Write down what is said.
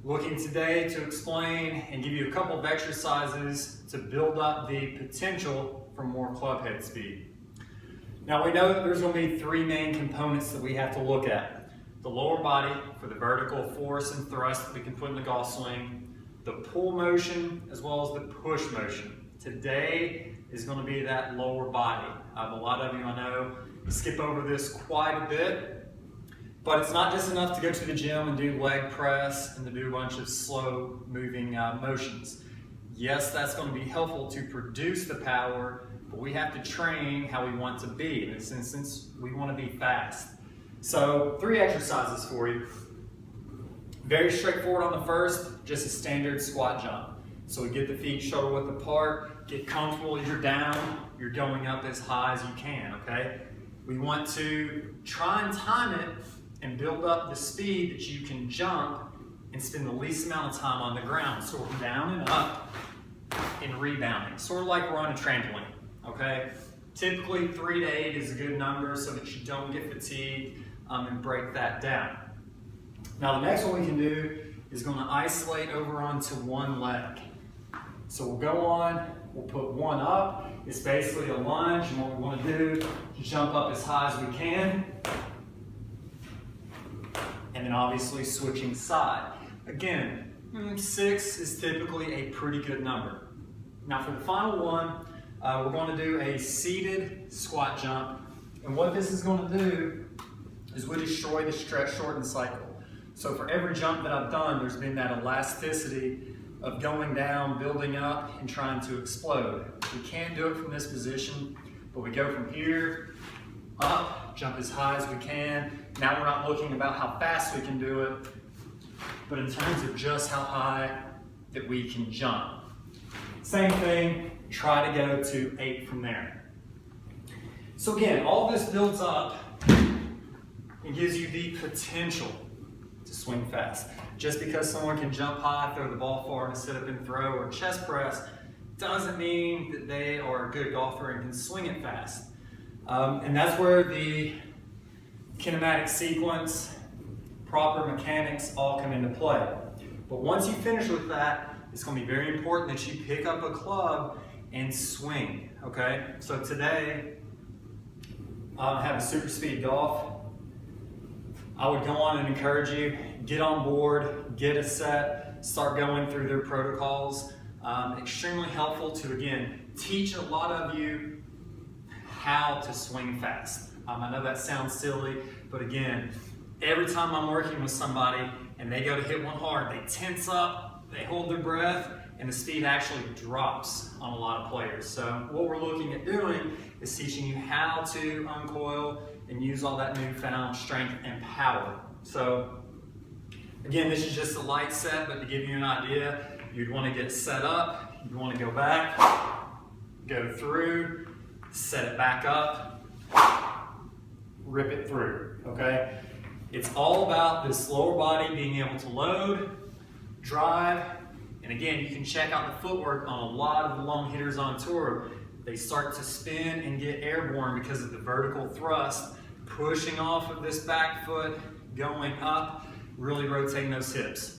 Looking today to explain and give you a couple of exercises to build up the potential for more club head speed. Now we know that there's going to be three main components that we have to look at. The lower body for the vertical force and thrust that we can put in the golf swing, the pull motion as well as the push motion. Today is going to be that lower body. A lot of you I know skip over this quite a bit. But it's not just enough to go to the gym and do leg press and to do a bunch of slow moving motions. Yes, that's going to be helpful to produce the power, but we have to train how we want to be. In this instance, we want to be fast. So 3 exercises for you. Very straightforward on the first, just a standard squat jump. So we get the feet shoulder width apart, get comfortable as you're down, you're going up as high as you can, okay? We want to try and time it and build up the speed that you can jump and spend the least amount of time on the ground. So we're down and up and rebounding, sort of like we're on a trampoline, okay? Typically 3 to 8 is a good number so that you don't get fatigued and break that down. Now the next one we can do is going to isolate over onto one leg. So we'll go on, we'll put one up. It's basically a lunge, and what we want to do is jump up as high as we can. And then obviously switching side. Again, 6 is typically a pretty good number. Now for the final one, we're going to do a seated squat jump. And what this is going to do is we destroy the stretch shorten cycle. So for every jump that I've done, there's been that elasticity of going down, building up, and trying to explode. We can't do it from this position, but we go from here, up, jump as high as we can. Now we're not looking about how fast we can do it, but in terms of just how high that we can jump. Same thing, try to go to 8 from there. So again, all this builds up and gives you the potential to swing fast. Just because someone can jump high, throw the ball far in a sit-up and throw or chest press, doesn't mean that they are a good golfer and can swing it fast. And that's where the kinematic sequence, proper mechanics all come into play. But once you finish with that, it's going to be very important that you pick up a club and swing, okay? So today, I have a super speed golf. I would go on and encourage you, get on board, get a set, start going through their protocols. Extremely helpful to, again, teach a lot of you how to swing fast. I know that sounds silly, but again, every time I'm working with somebody and they go to hit one hard, they tense up, they hold their breath, and the speed actually drops on a lot of players. So what we're looking at doing is teaching you how to uncoil and use all that newfound strength and power. So again, this is just a light set, but to give you an idea, you'd want to get set up, you'd want to go back, go through, set it back up, rip it through, okay? It's all about this lower body being able to load, drive, and again, you can check out the footwork on a lot of the long hitters on tour. They start to spin and get airborne because of the vertical thrust, pushing off of this back foot, going up, really rotating those hips.